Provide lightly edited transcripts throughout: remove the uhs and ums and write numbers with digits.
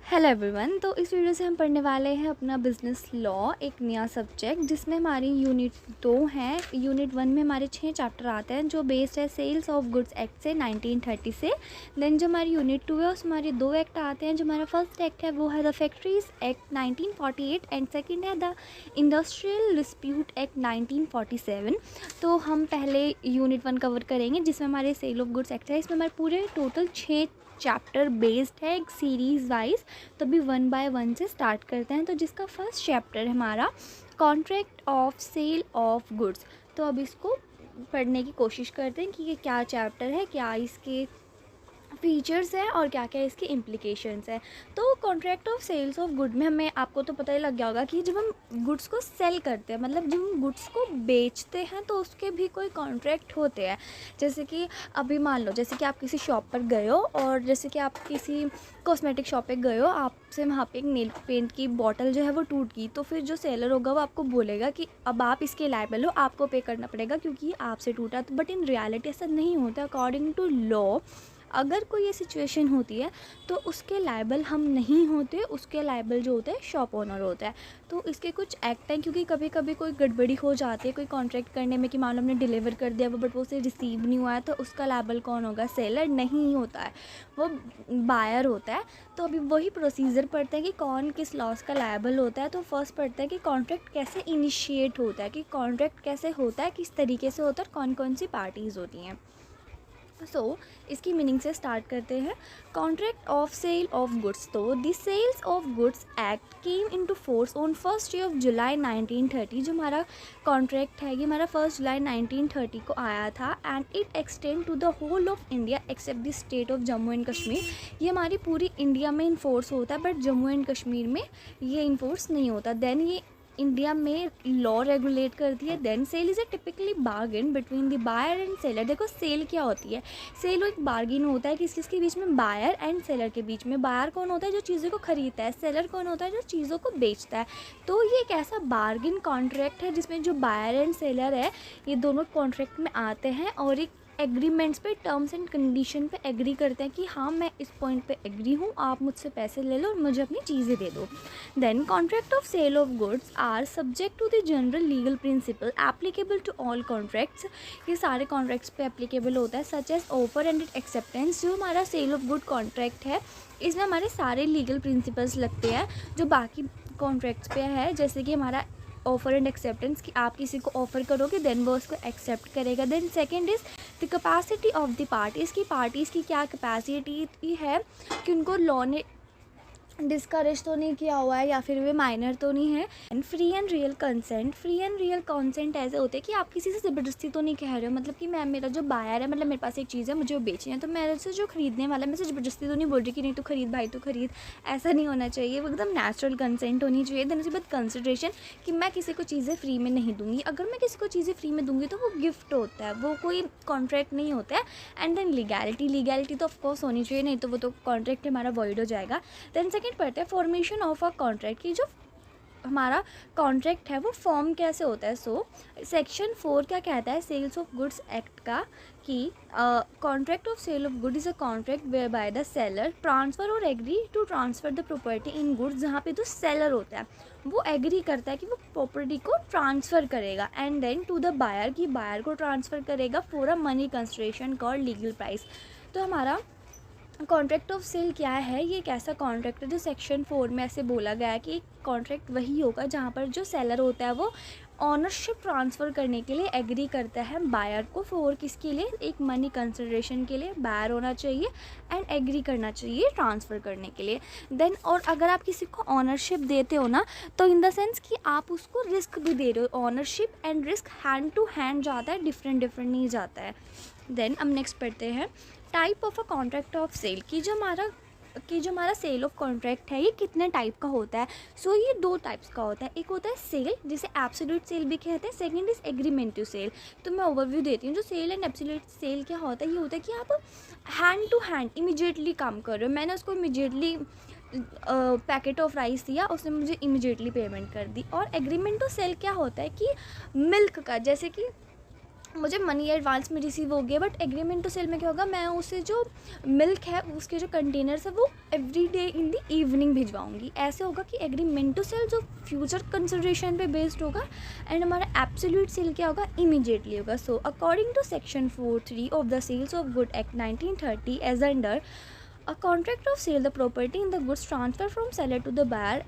Hello everyone. तो इस video से हम पढ़ने वाले हैं अपना बिज़नेस लॉ, एक नया सब्जेक्ट जिसमें हमारी यूनिट 2 है। यूनिट 1 में हमारे 6 चैप्टर आते हैं जो बेस्ड है सेल्स ऑफ गुड्स एक्ट से 1930 से। देन जो हमारी यूनिट 2 है उसमें हमारे 2 एक्ट आते हैं। जो हमारा फर्स्ट एक्ट है वो है the factories act 1948 and second है द इंडस्ट्रियल डिस्प्यूट एक्ट 1947। तो हम पहले यूनिट 1 कवर करेंगे जिसमें हमारे सेल ऑफ गुड्स एक्ट है। इसमें हमारे पूरे टोटल 6 चैप्टर बेस्ड है एक सीरीज़ वाइज। तो अभी 1 बाय 1 से स्टार्ट करते हैं। तो जिसका फर्स्ट चैप्टर है हमारा contract of sale of goods. तो अब इसको पढ़ने की कोशिश करते हैं कि ये क्या चैप्टर है, क्या इसके फीचर्स है और क्या क्या इसके इम्प्लीकेशंस है। तो contract of sales of good में हमें आपको तो पता ही लग गया होगा कि जब हम गुड्स को सेल करते हैं, मतलब जब हम गुड्स को बेचते हैं तो उसके भी कोई कॉन्ट्रैक्ट होते हैं। जैसे कि अभी मान लो जैसे कि आप किसी शॉप पर गए हो और जैसे कि आप किसी कॉस्मेटिक शॉप पे गए हो, आपसे वहाँ पे एक नेल पेंट की बॉटल जो है वो टूट गई, तो फिर जो सेलर होगा वो आपको बोलेगा कि अब आप इसके लायबल हो, आपको पे करना पड़ेगा क्योंकि आपसे टूटा। तो बट इन रियलिटी ऐसा नहीं होता। अकॉर्डिंग टू लॉ अगर कोई ये सिचुएशन होती है तो उसके लायबल हम नहीं होते, उसके लायबल जो होता है शॉप ओनर होता है। तो इसके कुछ एक्ट हैं, क्योंकि कभी कभी कोई गड़बड़ी हो जाती है कोई कॉन्ट्रैक्ट करने में कि मान लो हमने डिलीवर कर दिया वो बट वो उसे रिसीव नहीं हुआ है, तो उसका लायबल कौन होगा? सेलर नहीं होता है, वो बायर होता है। तो अभी वही प्रोसीजर पढ़ते हैं कि कौन किस लॉस का लायबल होता है। तो फर्स्ट पढ़ते हैं कि कॉन्ट्रैक्ट कैसे इनिशिएट होता है, कि कॉन्ट्रैक्ट कैसे होता है, किस तरीके से होता है, कौन कौन सी पार्टीज़ होती हैं। इसकी मीनिंग से स्टार्ट करते हैं। Contract of sale of goods. तो the sales of goods act came into force on 1 जुलाई 1930। जो हमारा कॉन्ट्रैक्ट है ये हमारा 1 जुलाई 1930 को आया था and it extend to the whole of India except the state of Jammu and Kashmir. ये हमारी पूरी इंडिया में इन्फोर्स होता है बट जम्मू एंड कश्मीर में ये इन्फोर्स नहीं होता। देन ये इंडिया में लॉ रेगुलेट करती है। Then sale is a typically bargain between the buyer and seller. देखो सेल क्या होती है? सेल एक बार्गेन होता है किसके बीच में? बायर एंड सेलर के बीच में। बायर कौन होता है? जो चीज़ों को खरीदता है। सेलर कौन होता है? जो चीज़ों को बेचता है। तो ये एक ऐसा बार्गेन कॉन्ट्रैक्ट है जिसमें जो बायर एंड सेलर है ये दोनों कॉन्ट्रैक्ट में आते हैं और एक एग्रीमेंट्स पे, टर्म्स एंड कंडीशन पे एग्री करते हैं कि हाँ मैं इस पॉइंट पे एग्री हूँ, आप मुझसे पैसे ले लो और मुझे अपनी चीज़ें दे दो। Then contract of sale of goods are subject to the general legal principle applicable to all contracts. ये सारे कॉन्ट्रैक्ट्स पे एप्लीकेबल होता है such as offer and acceptance. जो हमारा सेल ऑफ गुड कॉन्ट्रैक्ट है इसमें हमारे सारे लीगल प्रिंसिपल्स लगते हैं जो बाकी कॉन्ट्रैक्ट्स पे है। जैसे कि हमारा ऑफर एंड एक्सेप्टेंस कि आप किसी को ऑफर करोगे देन वो उसको एक्सेप्ट करेगा। Then second is the capacity of the parties की क्या कैपेसिटी है कि उनको लॉ ने डिस्करेज तो नहीं किया हुआ है या फिर वे माइनर तो नहीं है। And free and real consent ऐसे होते हैं कि आप किसी से ज़बरदस्ती तो नहीं कह रहे हो, मतलब कि मैं, मेरा जो बायर है, मतलब मेरे पास एक चीज़ है मुझे वो बेचनी है, तो मेरे से जो खरीदने वाला है मैं से ज़बरदस्ती तो नहीं बोल रही कि नहीं तो खरीद भाई तो खरीद, ऐसा नहीं होना चाहिए। वो एकदम नेचुरल कंसेंट होनी चाहिए। देन उसके बाद कंसिडरेशन कि मैं किसी को चीज़ें फ्री में नहीं दूँगी। अगर मैं किसी को चीज़ें फ्री में दूँगी तो वो गिफ्ट होता है, वो कोई कॉन्ट्रैक्ट नहीं होता है। एंड देन लीगैलिटी तो ऑफकोर्स होनी चाहिए, नहीं तो वो तो कॉन्ट्रैक्ट हमारा वॉइड हो जाएगा। देन सेकंड पढ़ते हैं फॉर्मेशन ऑफ अ कॉन्ट्रैक्ट की जो हमारा कॉन्ट्रैक्ट है वो फॉर्म कैसे होता है। सेक्शन 4 क्या कहता है सेल्स ऑफ गुड्स एक्ट का कि contract of sale of good is a contract whereby the seller transfer और agree to transfer the property in goods. जहाँ पे जो सेलर होता है वो एग्री करता है कि वो प्रॉपर्टी को ट्रांसफ़र करेगा and then to the buyer की बायर को ट्रांसफ़र करेगा for a money consideration called legal price. तो हमारा कॉन्ट्रैक्ट ऑफ सेल क्या है? ये एक ऐसा कॉन्ट्रैक्ट है जो सेक्शन 4 में ऐसे बोला गया है कि कॉन्ट्रैक्ट वही होगा जहाँ पर जो सेलर होता है वो ऑनरशिप ट्रांसफ़र करने के लिए एग्री करता है बायर को फॉर किसके लिए? एक मनी कंसिडरेशन के लिए बायर होना चाहिए एंड एग्री करना चाहिए ट्रांसफ़र करने के लिए। देन और अगर आप किसी को ऑनरशिप देते हो ना तो इन द सेंस कि आप उसको रिस्क भी दे रहे हो। Ownership and risk hand to hand जाता है, डिफरेंट नहीं जाता है। देन अब नेक्स्ट पढ़ते हैं type of a contract of sale की जो हमारा सेल ऑफ कॉन्ट्रैक्ट है ये कितने टाइप का होता है। ये 2 टाइप्स का होता है। एक होता है सेल जिसे एब्सोल्यूट सेल भी कहते हैं, सेकंड इज़ एग्रीमेंटिव सेल। तो मैं ओवरव्यू देती हूँ। जो सेल एंड एब्सोल्यूट सेल क्या होता है? ये होता है कि आप हैंड टू हैंड इमीडिएटली काम कर रहे हो। मैंने उसको इमीडिएटली पैकेट ऑफ राइस दिया, उसने मुझे इमीडिएटली पेमेंट कर दी। और एग्रीमेंटिव सेल क्या होता है कि मिल्क का, जैसे कि मुझे मनी एडवांस में रिसीव हो गया, बट एग्रीमेंट टू सेल में क्या होगा, मैं उसे जो मिल्क है उसके जो कंटेनर्स है वो every day in the evening भिजवाऊंगी। ऐसे होगा कि एग्रीमेंट टू सेल जो फ्यूचर कंसिडरेशन पे बेस्ड होगा एंड हमारा एब्सोल्यूट सेल क्या होगा, इमीडिएटली होगा। So according to section 4(3) of the sales of good act 1930 as under a contract of sale the property in the goods transfer from seller to the buyer,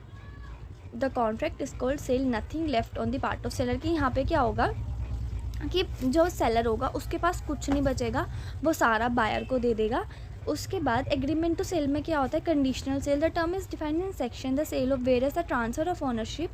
the contract is called sale, nothing left on the part of seller. कि यहाँ पे क्या होगा कि जो seller होगा उसके पास कुछ नहीं बचेगा, वो सारा बायर को दे देगा। उसके बाद एग्रीमेंट टू सेल में क्या होता है, conditional sale. The term is defined in section the sale of various the transfer of ownership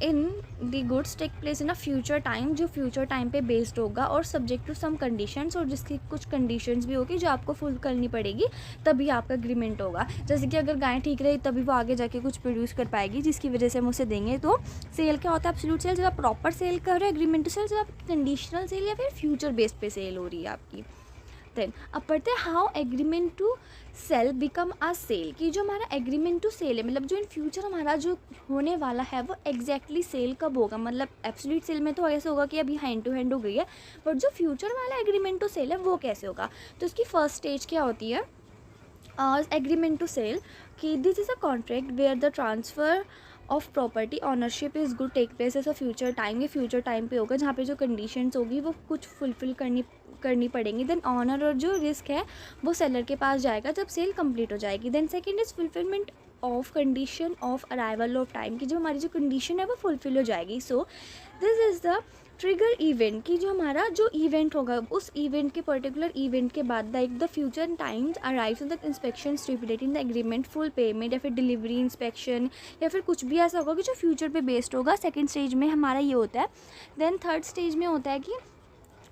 in the goods take place in a future time, जो फ्यूचर टाइम पे बेस्ड होगा और subject to some conditions, और जिसकी कुछ conditions भी होगी जो आपको फुल करनी पड़ेगी तभी आपका एग्रीमेंट होगा। जैसे कि अगर गाय ठीक रही तभी वो आगे जाके कुछ प्रोड्यूस कर पाएगी जिसकी वजह से हम उसे देंगे। तो सेल क्या होता है, एब्सोल्यूट सेल जब आप प्रॉपर सेल कर रहे हो, एग्रीमेंट टू सेल जब आप कंडीशनल सेल या फिर फ्यूचर बेस्ड पे सेल हो रही है आपकी। देन अब पढ़ते हैं how agreement to sale become a sale. कि जो हमारा एग्रीमेंट टू सेल है, मतलब जो इन फ्यूचर हमारा जो होने वाला है वो एग्जैक्टली सेल कब होगा। मतलब एब्सोल्यूट सेल में तो ऐसे होगा कि अभी हैंड टू हैंड हो गई है, बट जो फ्यूचर वाला एग्रीमेंट टू सेल है वो कैसे होगा। तो इसकी फर्स्ट स्टेज क्या होती है, एग्रीमेंट टू सेल, कि this is a contract where the transfer of property ownership is good take place as a future time. ये फ्यूचर टाइम पे होगा जहाँ पे जो कंडीशंस होगी वो कुछ फुलफिल करनी पड़ेंगी। देन ऑनर और जो रिस्क है वो सेलर के पास जाएगा जब सेल कंप्लीट हो जाएगी। Then second is fulfilment of condition of arrival of time, की जो हमारी जो कंडीशन है वो फुलफिल हो जाएगी। So this is the trigger event, की जो हमारा जो इवेंट होगा उस इवेंट के पर्टिकुलर इवेंट के बाद like the future times arrives in the inspection stipulated in the agreement, full payment या फिर डिलीवरी इंस्पेक्शन या फिर कुछ भी ऐसा होगा कि जो फ्यूचर पे बेस्ड होगा। सेकंड स्टेज में हमारा ये होता है। देन थर्ड स्टेज में होता है कि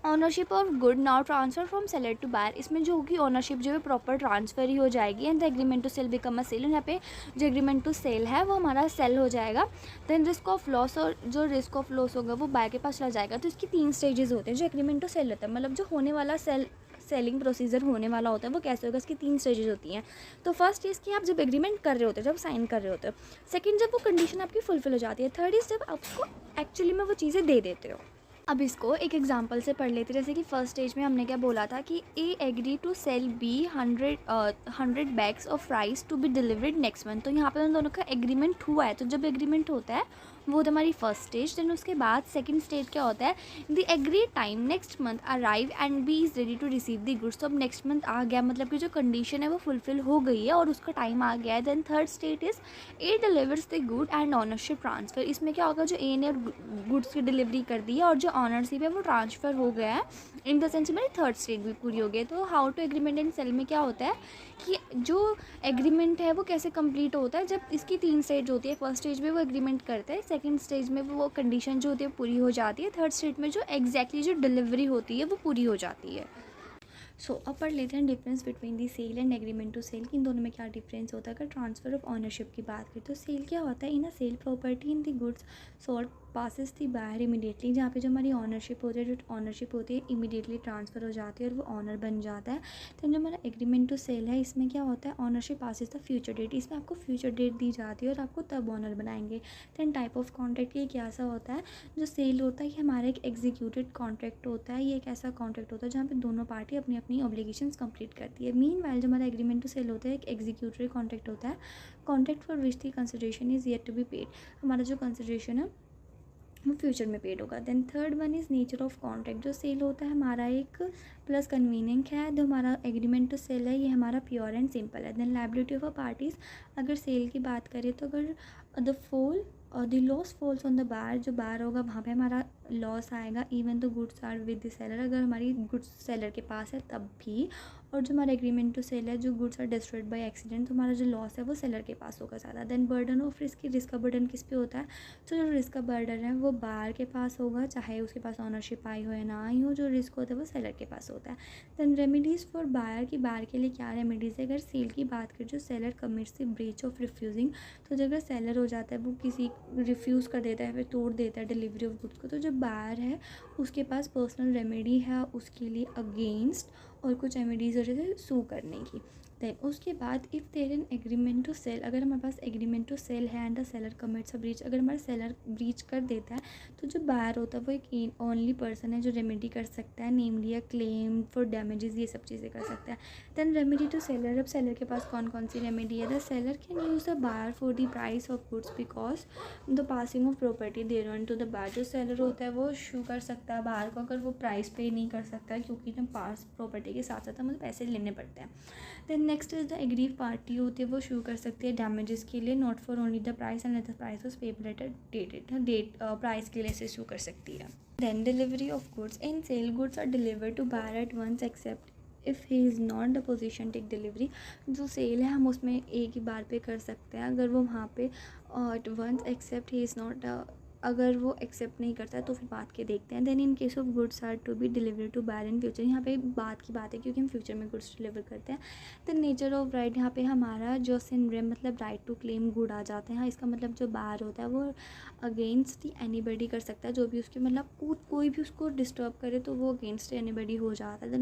ownership of good now transfer from seller to buyer. इसमें जो होगी ऑनरशिप जो है प्रॉपर ट्रांसफर ही हो जाएगी and the agreement to sale become a sale. यहाँ पे जो एग्रीमेंट टू सेल है वो हमारा सेल हो जाएगा। देन रिस्क ऑफ लॉस, और जो रिस्क ऑफ लॉस होगा वो बायर के पास चला जाएगा। तो इसकी 3 स्टेजेस होते हैं जो एग्रीमेंट टू सेल होता है, मतलब जो होने वाला सेलिंग प्रोसीजर होने वाला होता है वो कैसे होगा, इसकी 3 स्टेजेस होती हैं। तो फर्स्ट इज़ कि आप जब एग्रीमेंट कर रहे होते हो, जब साइन कर रहे होते हो। सेकंड, जब वो कंडीशन आपकी फुलफिल हो जाती है। थर्ड इज़ जब आपको एक्चुअली में वो चीज़ें दे देते हो। अब इसको एक एग्जांपल से पढ़ लेते हैं। जैसे कि फर्स्ट स्टेज में हमने क्या बोला था कि A agree to sell B 100 bags of rice to be delivered next month. तो यहाँ पे उन दोनों का एग्रीमेंट हुआ है। तो जब एग्रीमेंट होता है वो तो हमारी फर्स्ट स्टेज। देन उसके बाद सेकंड स्टेज क्या होता है, the agree time next month arrive and B is ready to receive the goods. तो अब नेक्स्ट मंथ आ गया, मतलब कि जो कंडीशन है वो फुलफिल हो गई है और उसका टाइम आ गया है। Then third stage is A delivers the good and ownership transfer. इसमें क्या होगा, जो ए ने गुड्स की डिलीवरी कर दी है और जो ऑनरशिप है वो ट्रांसफ़र हो गया है। इन द सेंस मेरी थर्ड स्टेज भी पूरी हो गई। तो how to agreement and sale में क्या होता है कि जो एग्रीमेंट है वो कैसे कंप्लीट होता है, जब इसकी 3 स्टेज होती है। फर्स्ट स्टेज में वो एग्रीमेंट करता है, सेकंड स्टेज में वो कंडीशन जो होती है पूरी हो जाती है, थर्ड स्टेज में जो एग्जैक्टली जो डिलीवरी होती है वो पूरी हो जाती है। सो अब पढ़ लेते हैं difference between the sale and agreement to sale, कि इन दोनों में क्या डिफरेंस होता है। अगर ट्रांसफ़र ऑफ ऑनरशिप की बात करें तो सेल क्या होता है, in a sale property in the goods sold passes the buyer immediately, जहाँ पे जो हमारी ऑनरशिप होती है, जो ऑनरशिप होती है इमीडिएटली ट्रांसफ़र हो जाती है और वो ऑनर बन जाता है। तो जो हमारा एग्रीमेंट टू सेल है इसमें क्या होता है, ownership passes the future date, इसमें आपको फ्यूचर डेट दी जाती है और आपको तब ऑनर बनाएंगे। दैन टाइप ऑफ कॉन्ट्रैक्ट ये क्या सा होता है, जो सेल होता है ये हमारा एक एग्जीक्यूटेड कॉन्ट्रैक्ट होता है। ये एक ऐसा कॉन्ट्रैक्ट होता है जहाँ पे दोनों पार्टी अपनी अपनी ऑब्लिगेशंस कंप्लीट करती है। मीनवाइल जो हमारा एग्रीमेंट टू सेल होता है एक एग्जीक्यूटरी कॉन्ट्रैक्ट होता है, contract for which the consideration is yet to be paid. हमारा जो कंसिडरेशन है वो फ्यूचर में पेड होगा। Then third one is nature of contract, जो सेल होता है हमारा एक प्लस कन्वीनियंट है। जो हमारा एग्रीमेंट टू सेल है ये हमारा प्योर एंड सिंपल है। Then liability of a parties, अगर सेल की बात करें तो अगर the loss falls on the buyer, जो बायर होगा वहाँ पे हमारा लॉस आएगा। Even the goods are with the seller, अगर हमारी गुड्स सेलर के पास है तब भी। और जो हमारा एग्रीमेंट टू सेल है, जो goods are destroyed by accident, तो हमारा जो लॉस है वो सेलर के पास होगा ज़्यादा। Then burden of risk, risk का बर्डन किस पे होता है, तो जो रिस्क का बर्डन है वो बायर के पास होगा, चाहे उसके पास ऑनरशिप आई हो या ना आई हो। जो रिस्क होता है वो सेलर के पास होता है। देन रेमेडीज़ फॉर बायर, की बायर के लिए क्या रेमेडीज़ है। अगर सेल की बात करें, जो seller commits the breach of refusing, तो जो अगर सेलर हो जाता है वो किसी रिफ्यूज़ कर देता है फिर तोड़ देता है डिलीवरी ऑफ गुड्स को, तो जो बायर है उसके पास पर्सनल रेमेडी है उसके लिए अगेंस्ट, और कुछ रेमेडीज़ हो जैसे सू करने की। देन उसके बाद if there an agreement to sale, अगर हमारे पास एग्रीमेंट टू सेल है and the seller commits a breach, अगर हमारा सेलर ब्रीच कर देता है तो जो बायर होता है वो एक ओनली पर्सन है जो रेमेडी कर सकता है, namely a claim for damages, ये सब चीज़ें कर सकता है। देन रेमेडी टू सेलर, अब सेलर के पास कौन कौन सी रेमेडी है? The seller can use the buyer for the price of goods because the passing of property there on to the buyer, जो सेलर होता है वो शू कर सकता है बायर को अगर वो प्राइस पे नहीं कर सकता है, क्योंकि जब पास प्रॉपर्टी के साथ साथ हमें पैसे लेने पड़ते हैं। Then next is the aggrieve party होती है, वो शू कर सकती है डैमेजेस के लिए, not for only the price and the price was payable at date price के लिए से शू कर सकती है। Then delivery of goods in sale, goods are delivered to buyer at once except if he is not the position take delivery, जो sale है हम उसमें एक ही बार पे कर सकते हैं अगर वो वहाँ पे at once except he is not, अगर वो एक्सेप्ट नहीं करता है तो फिर बात के देखते हैं। Then in case of goods are to be deliver to buyer in future, यहाँ पे बात की बात है क्योंकि हम फ्यूचर में गुड्स डिलीवर करते हैं। द नेचर ऑफ राइट, यहाँ पे हमारा जो सिंड्रेम मतलब राइट टू क्लेम गुड आ जाते हैं। इसका मतलब जो बायर होता है वो अगेंस्ट दी एनीबडी कर सकता है, जो भी उसके मतलब कोई भी उसको डिस्टर्ब करे तो वो अगेंस्ट एनीबडी हो जाता है।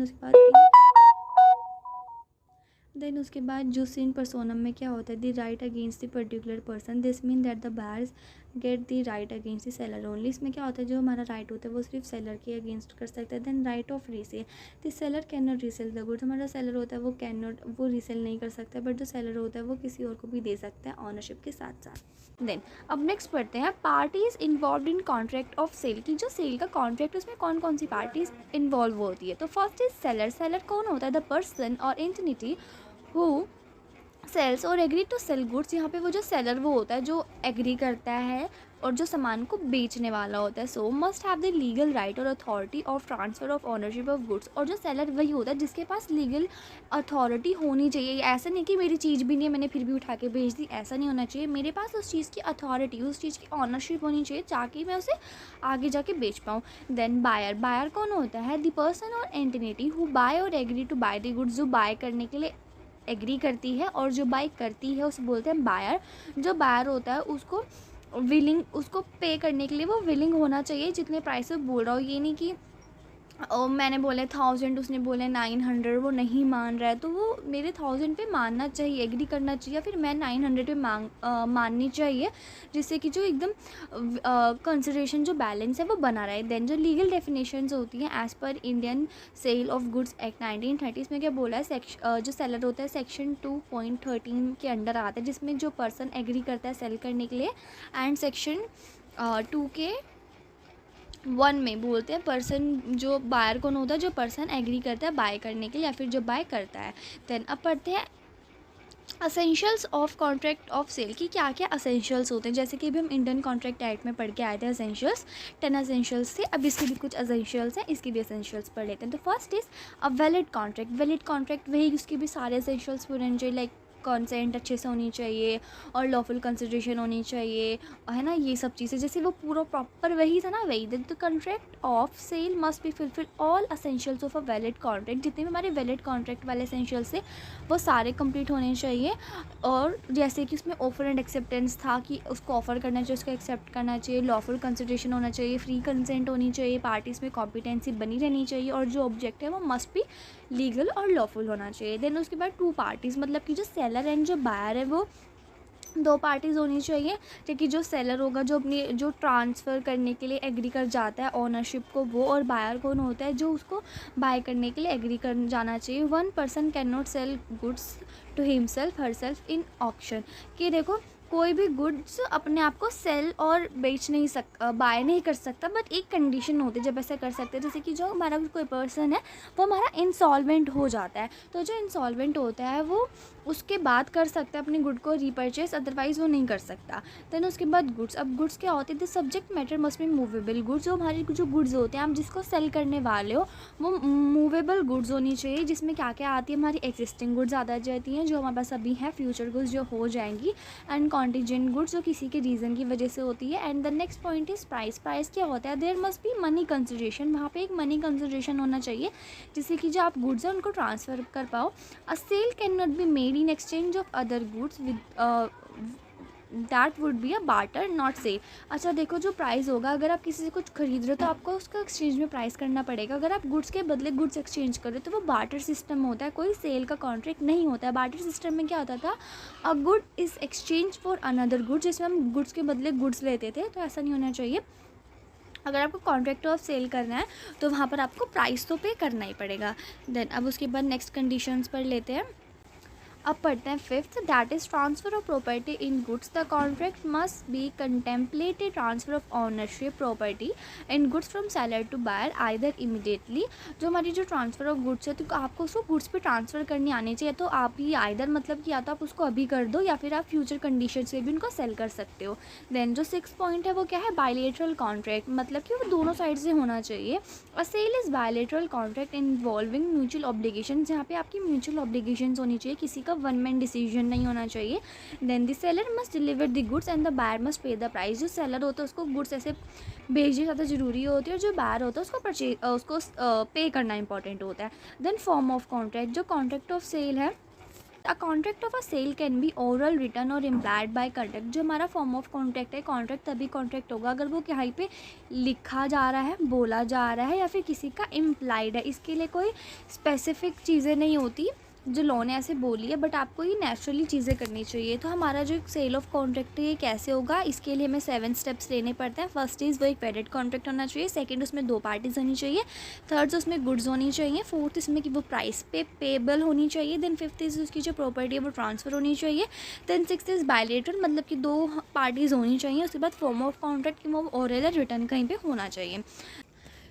देन उसके बाद जो सिन पर्सोनम में क्या होता है, the right against the particular person, this mean that the buyers get the right against the seller only, इसमें क्या होता है जो हमारा राइट होता है वो सिर्फ सेलर के अगेंस्ट कर सकता है। Then right of resale, the seller can not resell the goods, हमारा सेलर होता है वो कैन नॉट, वो रीसेल नहीं कर सकता, बट जो सेलर होता है वो किसी और को भी दे सकता है ऑनरशिप के साथ साथ। देन अब नेक्स्ट पढ़ते हैं parties involve in contract of sale, की जो सेल का कॉन्ट्रैक्ट उसमें कौन कौन सी पार्टीज इन्वॉल्व होती है। तो फर्स्ट इज सेलर, सेलर कौन होता है? द पर्सन और एंटिटी हु सेल्स और एग्री टू सेल गुड्स, यहाँ पे वो जो सेलर वो होता है जो एग्री करता है और जो सामान को बेचने वाला होता है। So must have the legal right और authority of transfer of ownership of goods, और जो सेलर वही होता है जिसके पास लीगल अथॉरिटी होनी चाहिए। ऐसा नहीं कि मेरी चीज़ भी नहीं है मैंने फिर भी उठा के बेच दी, ऐसा नहीं होना चाहिए। मेरे पास उस चीज़ की अथॉरिटी, उस चीज़ की ऑनरशिप होनी चाहिए ताकि मैं उसे आगे जाके बेच पाऊँ। देन बायर, बायर कौन होता है? द पर्सन और एंटिटी हु बाय और agree to buy the goods, जो बाय करने के लिए एग्री करती है और जो बाय करती है उसे बोलते हैं बायर। जो बायर होता है उसको उसको पे करने के लिए वो विलिंग होना चाहिए जितने प्राइस में बोल रहा हो। ये नहीं कि मैंने बोले 1000 उसने बोले 900, वो नहीं मान रहा है तो वो मेरे 1000 पे मानना चाहिए, एग्री करना चाहिए, या फिर मैं 900 पे माननी चाहिए, जिससे कि जो एकदम कंसिडरेशन जो बैलेंस है वो बना रहे। देन जो लीगल डेफिनेशंस होती हैं एज़ पर Indian sale of goods act 1930, में क्या बोला है, जो सेलर होता है सेक्शन 2.13 के अंडर आता है, जिसमें जो पर्सन एग्री करता है सेल करने के लिए, एंड सेक्शन 2 के 1 में बोलते हैं पर्सन, जो बायर कौन होता है? जो पर्सन एग्री करता है बाय करने के लिए या फिर जो बाय करता है। देन अब पढ़ते हैं essentials of contract of sale, की क्या क्या असेंशियल्स होते हैं। जैसे कि अभी हम इंडियन कॉन्ट्रैक्ट एक्ट में पढ़ के आए थे असेंशियल्स, 10 असेंशियल्स थे, अब इसके भी कुछ असेंशियल्स हैं, इसकी भी असेंशियल्स पढ़ लेते हैं। तो first is a valid contract, valid contract वही उसके भी सारे असेंशियल्स पूरे होने चाहिए, लाइक कंसेंट अच्छे से होनी चाहिए और लॉफुल कंसिडरेशन होनी चाहिए, है ना, ये सब चीज़ें। जैसे वो पूरा प्रॉपर वही था ना, वही the contract of sale must be fulfil all essentials of a valid contract, जितने भी हमारे वैलिड कॉन्ट्रैक्ट वाले असेंशियल्स थे वो सारे कंप्लीट होने चाहिए। और जैसे कि उसमें ऑफर एंड एक्सेप्टेंस था कि उसको ऑफर करना चाहिए, उसको एक्सेप्ट करना चाहिए, लॉफुल कंसिडरेशन होना चाहिए, फ्री कंसेंट होनी चाहिए, पार्टीज़ में कॉम्पिटेंसी बनी रहनी चाहिए, और जो ऑब्जेक्ट है वो मस्ट भी लीगल और लॉफुल होना चाहिए। देन उसके बाद 2 पार्टीज़, मतलब कि जो सेलर एंड जो बायर है वो 2 पार्टीज़ होनी चाहिए। क्योंकि जो सेलर होगा जो अपनी जो ट्रांसफ़र करने के लिए एग्री कर जाता है ओनरशिप को वो, और बायर कौन होता है जो उसको बाय करने के लिए एग्री कर जाना चाहिए। 1 person can not sell goods to himself herself in auction, कि देखो कोई भी गुड्स अपने आप को सेल और बेच नहीं बाय नहीं कर सकता, बट एक कंडीशन होती है जब ऐसा कर सकते हैं, जैसे कि जो हमारा कोई पर्सन है वो हमारा इंसॉल्वेंट हो जाता है, तो जो इंसॉल्वेंट होता है वो उसके बाद कर सकता है अपने गुड को रीपरचेस, अदरवाइज़ वो नहीं कर सकता। देन उसके बाद गुड्स, अब गुड्स क्या होते हैं? The subject matter must be movable goods, जो हमारे जो गुड्स होते हैं आप जिसको सेल करने वाले हो वो मूवेबल गुड्स होनी चाहिए, जिसमें क्या क्या आती है, हमारी एग्जिस्टिंग गुड्स आ जाती हैं जो हमारे पास अभी हैं, फ्यूचर गुड्स जो हो जाएंगी, एंड कॉन्टीजेंट गुड्स जो किसी के रीज़न की वजह से होती है। And the next point is price, price क्या होता है? There must be money consideration, वहाँ पे एक मनी कंसिडरेशन होना चाहिए जिससे कि जो आप गुड्स हैं उनको ट्रांसफ़र कर पाओ। A sale can not be made in exchange of other goods that would be a barter not sale. अच्छा देखो, जो प्राइस होगा, अगर आप किसी से कुछ खरीद रहे हो तो आपको उसका एक्सचेंज में प्राइस करना पड़ेगा। अगर आप गुड्स के बदले गुड्स एक्सचेंज कर रहे हो तो वो बार्टर सिस्टम होता है, कोई सेल का कॉन्ट्रैक्ट नहीं होता है। बार्टर सिस्टम में क्या होता था, a good is exchange for another good, जिसमें हम गुड्स के बदले गुड्स लेते थे। तो ऐसा नहीं होना चाहिए। अगर आपको कॉन्ट्रैक्ट ऑफ सेल करना है तो वहाँ पर आपको प्राइस तो पे करना ही पड़ेगा। देन अब उसके बाद नेक्स्ट कंडीशंस पर लेते हैं। अब पढ़ते हैं fifth, that is transfer of property in goods. The contract must be contemplated transfer of ownership property in goods from seller to buyer either immediately. जो हमारी जो ट्रांसफ़र ऑफ गुड्स है, तो आपको उसको गुड्स पे ट्रांसफ़र करनी आनी चाहिए। तो आप ये आइदर मतलब कि या तो आप उसको अभी कर दो या फिर आप फ्यूचर कंडीशन से भी उनको सेल कर सकते हो। देन जो सिक्स पॉइंट है वो क्या है, बायलेटरल कॉन्ट्रैक्ट, मतलब कि वो दोनों साइड से होना चाहिए। A sale is bilateral contract involving mutual obligation, जहाँ पे आपकी म्यूचुअल ऑब्लिगेशन होनी चाहिए, किसी का वन मैन डिसीजन नहीं होना चाहिए। Then the seller must deliver the goods and the buyer must pay the price. जो सेलर होता है उसको गुड्स ऐसे भेजनी ज़्यादा ज़रूरी होती है, और जो बायर होता है उसको उसको पे करना इंपॉर्टेंट होता है। देन फॉर्म ऑफ कॉन्ट्रैक्ट, जो कॉन्ट्रैक्ट ऑफ सेल है, a contract of a sale can be oral, written और इम्प्लाइड बाय कॉन्ट्रैक्ट। जो हमारा फॉर्म ऑफ कॉन्ट्रैक्ट है, कॉन्ट्रैक्ट तभी कॉन्ट्रैक्ट होगा अगर वो कहीं पे लिखा जा रहा है, बोला जा रहा है, या फिर किसी का इम्प्लाइड है। इसके लिए कोई स्पेसिफिक चीज़ें नहीं होती जो लॉ ने ऐसे बोली है, बट आपको ये नेचुरली चीज़ें करनी चाहिए। तो हमारा जो सेल ऑफ कॉन्ट्रैक्ट है ये कैसे होगा, इसके लिए हमें 7 स्टेप्स लेने पड़ते हैं। फर्स्ट इज़ वो एक वेलिड कॉन्ट्रैक्ट होना चाहिए। सेकंड, उसमें 2 पार्टीज होनी चाहिए। थर्ड, उसमें गुड्स होनी चाहिए। फोर्थ, इसमें कि वो प्राइस पे पेबल होनी चाहिए। देन फिफ्थ इज़ उसकी जो प्रॉपर्टी है वो ट्रांसफ़र होनी चाहिए। देन सिक्स्थ इज़ बायलेटरल, मतलब कि 2 पार्टीज़ होनी चाहिए। उसके बाद फॉर्म ऑफ कॉन्ट्रैक्ट कि वो ओरल या रिटर्न कहीं पे होना चाहिए।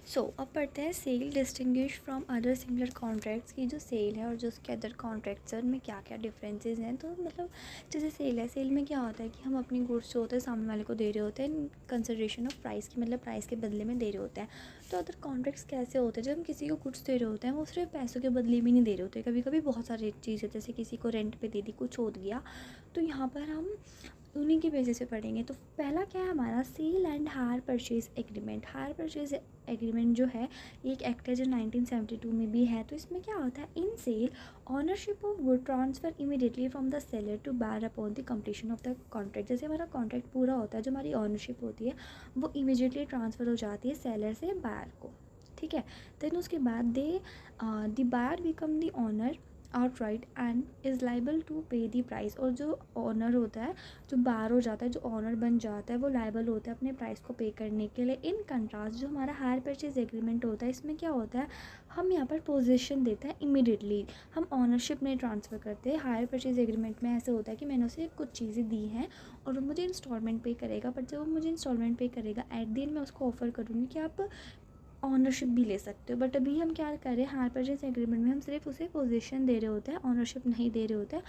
अब पढ़ते हैं sale distinguish from other similar contracts की। जो सेल है और जो उसके अदर कॉन्ट्रैक्ट्स हैं उनमें क्या क्या डिफरेंसेस हैं। तो मतलब जैसे सेल है, सेल में क्या होता है कि हम अपनी गुड्स जो होते हैं सामने वाले को दे रहे होते हैं कंसिडरेशन ऑफ प्राइस की, मतलब प्राइस के बदले में दे रहे होते हैं। तो अदर कॉन्ट्रैक्ट्स कैसे होते हैं, जब हम किसी को गुड्स दे रहे होते हैं वो सिर्फ पैसों के बदले भी नहीं दे रहे होते, कभी कभी बहुत सारी चीज़ें, जैसे किसी को रेंट पे दे दी, कुछ हो गया, तो यहाँ पर हम उन्हीं के बेसिस पे पढ़ेंगे। तो पहला क्या है हमारा, sale and hire purchase agreement. Hire purchase agreement जो है ये एक एक्ट है जो 1972 में भी है। तो इसमें क्या होता है, in sale ownership of good transfer immediately from the seller to buyer upon the completion of the contract. जैसे हमारा कॉन्ट्रैक्ट पूरा होता है, जो हमारी ऑनरशिप होती है वो इमीडिएटली ट्रांसफ़र हो जाती है सेलर से बायर को, ठीक है। देन उसके बाद the buyer become the owner outright and is liable to pay the price. और जो ऑनर होता है, जो बाहर हो जाता है, जो ऑनर बन जाता है, वो लाइबल होता है अपने प्राइस को पे करने के लिए। इन कंट्रास्ट जो हमारा हायर परचेज एग्रीमेंट होता है, इसमें क्या होता है, हम यहाँ पर पोजीशन देते हैं इमीडिएटली, हम ऑनरशिप नहीं ट्रांसफ़र करते। हायर परचेज एग्रीमेंट में ऐसे होता है कि मैंने उसे कुछ चीज़ें दी हैं और वो मुझे इंस्टॉलमेंट पे करेगा, बट जब वो मुझे इंस्टॉलमेंट पे करेगा एट द एंड मैं उसको ऑफ़र करूँगी कि आप ऑनरशिप भी ले सकते हो। बट अभी हम क्या कर रहे हैं, हायर परचेज एग्रीमेंट में हम सिर्फ उसे पोजीशन दे रहे होते हैं, ऑनरशिप नहीं दे रहे होते हैं।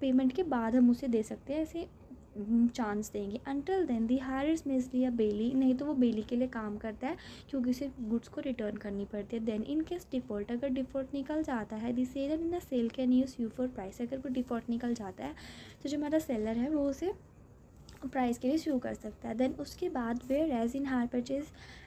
पेमेंट के बाद हम उसे दे सकते हैं, ऐसे चांस देंगे। Until then the hirer is merely या बेली, नहीं तो वो बेली के लिए काम करता है क्योंकि उसे गुड्स को रिटर्न करनी पड़ती है। देन इन केस डिफ़ॉल्ट, अगर डिफ़ॉल्ट निकल जाता है, the seller in the sale can use you for price. अगर वो डिफ़ॉल्ट निकल जाता है तो जो हमारा सेलर है वो उसे प्राइस के लिए शो कर सकता है। देन उसके बाद whereas in hire purchase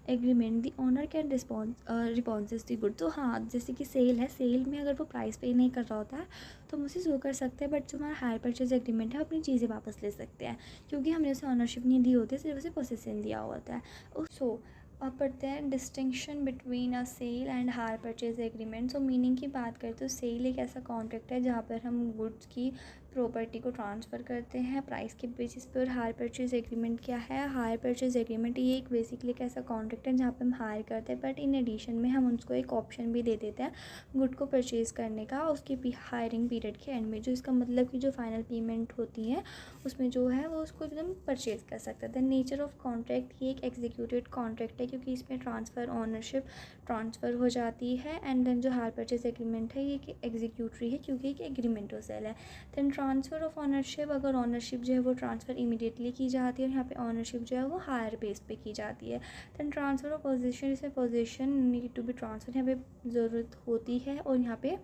agreement the owner can responses the good. तो हाँ, जैसे कि सेल है, सेल में अगर वो प्राइस पे नहीं कर रहा होता है तो हम उसे शो कर सकते हैं, बट जो हमारा हायर परचेज एग्रीमेंट है अपनी चीज़ें वापस ले सकते हैं क्योंकि हमने उसे ऑनरशिप नहीं दी होती, सिर्फ उसे पोसेसन दिया होता है। सो अब पढ़ते हैं distinction between a sale and hire purchase agreement. So meaning की बात करें तो सेल एक ऐसा कॉन्ट्रैक्ट है जहाँ पर हम गुड्स की प्रॉपर्टी को ट्रांसफ़र करते हैं प्राइस के बेसिस पे। और हायर परचेज एग्रीमेंट क्या है, हायर परचेज एग्रीमेंट ये एक बेसिकली एक ऐसा कॉन्ट्रैक्ट है जहाँ पे हम हायर करते हैं, बट इन एडिशन में हम उनको एक ऑप्शन भी दे देते हैं गुड को परचेज़ करने का उसकी हायरिंग पीरियड के एंड में, जो इसका मतलब कि जो फाइनल पेमेंट होती है उसमें जो है वो उसको एकदम परचेज़ कर सकता है। द नेचर ऑफ कॉन्ट्रैक्ट, ये एक एग्जीक्यूटेड कॉन्ट्रैक्ट है क्योंकि इसमें ट्रांसफ़र ऑनरशिप ट्रांसफ़र हो जाती है। एंड देन जो हायर परचेज एग्रीमेंट है ये एग्जीक्यूटरी है क्योंकि एक एग्रीमेंट हो सेल है। देन ट्रांसफ़र ऑफ ऑनरशिप, अगर ऑनरशिप जो है वो ट्रांसफ़र इमीडिएटली की जाती है और यहाँ पे ऑनरशिप जो है वो हायर बेस पे की जाती है। देन ट्रांसफ़र ऑफ पोजीशन, इसमें position need to be transfer यहाँ पे ज़रूरत होती है और यहाँ पे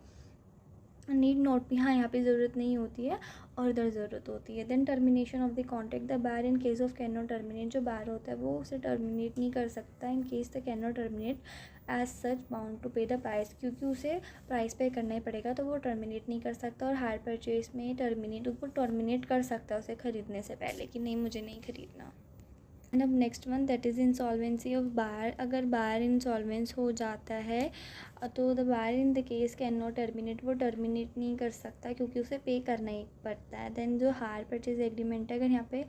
नीड नॉट भी, हाँ यहाँ पे ज़रूरत नहीं होती है और इधर ज़रूरत होती है। Then termination of the contract, the buyer in case of can not terminate, जो बायर होता है वो उसे टर्मिनेट नहीं कर सकता in case the can not terminate as such bound to pay the price, क्योंकि उसे प्राइस पे करना ही पड़ेगा, तो वो टर्मिनेट नहीं कर सकता। और हायर परचेज में टर्मिनेट कर सकता है उसे ख़रीदने से पहले कि नहीं मुझे नहीं ख़रीदना। एंड अब next one that is insolvency of buyer, अगर बायर इंसॉल्वेंस हो जाता है तो the buyer in the case can not terminate, वो टर्मिनेट नहीं कर सकता क्योंकि उसे पे करना ही पड़ता है। देन जो हायर परचेज एग्रीमेंट है, अगर यहाँ पे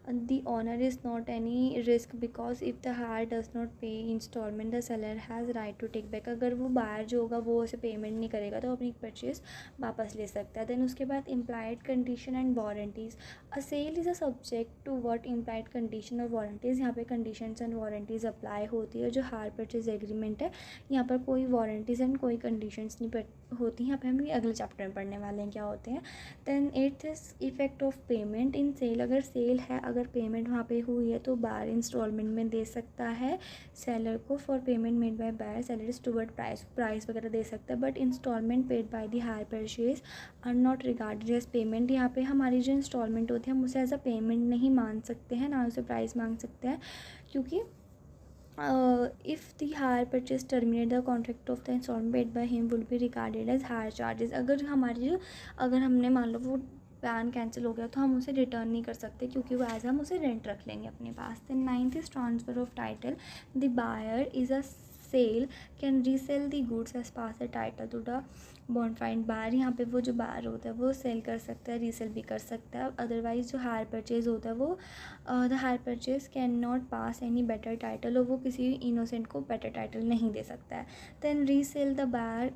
the owner is not any risk because if the hirer does not pay instalment the seller has right to take back, अगर वो बायर जो होगा वो उसे पेमेंट नहीं करेगा तो अपनी परचेज वापस ले सकता है। देन उसके बाद implied condition and warranties, a sale is a subject to what implied condition और वारंटीज़, यहाँ पे कंडीशंस एंड वारंटीज़ अप्लाई होती है। जो हायर परचेज एग्रीमेंट है यहाँ पर कोई वारंटीज़ एंड कोई कंडीशंस नहीं होती, यहाँ पे हम अगले चैप्टर में पढ़ने वाले हैं क्या होते हैं। Then eighth effect of payment in sale, अगर सेल है, अगर पेमेंट वहाँ पे हुई है तो बायर इंस्टॉलमेंट में दे सकता है सेलर को for payment made by buyer seller is toward price वगैरह दे सकता है। But instalment paid by the hire purchase are not regarded as payment, यहाँ पे हमारी जो इंस्टॉलमेंट होती है हम उसे एज अ पेमेंट नहीं मान सकते हैं, ना उसे प्राइस मांग सकते हैं, क्योंकि if the hire purchase terminate the contract of the installment paid by him will be regarded as hire charges, अगर हमने मान लो वो प्लान कैंसिल हो गया तो हम उसे रिटर्न नहीं कर सकते क्योंकि वो एज हम उसे रेंट रख लेंगे अपने पास। Then ninth is transfer of title, the buyer is a sale can resell the goods as pass the title to the bond buyer, यहाँ पे वो जो बायर होता है वो सेल कर सकता है, रीसेल भी कर सकता है। अदरवाइज जो हायर परचेज होता है वो the hire purchase can not pass any better title, और वो किसी इनोसेंट को बेटर टाइटल नहीं दे सकता है। Then resale, the buyer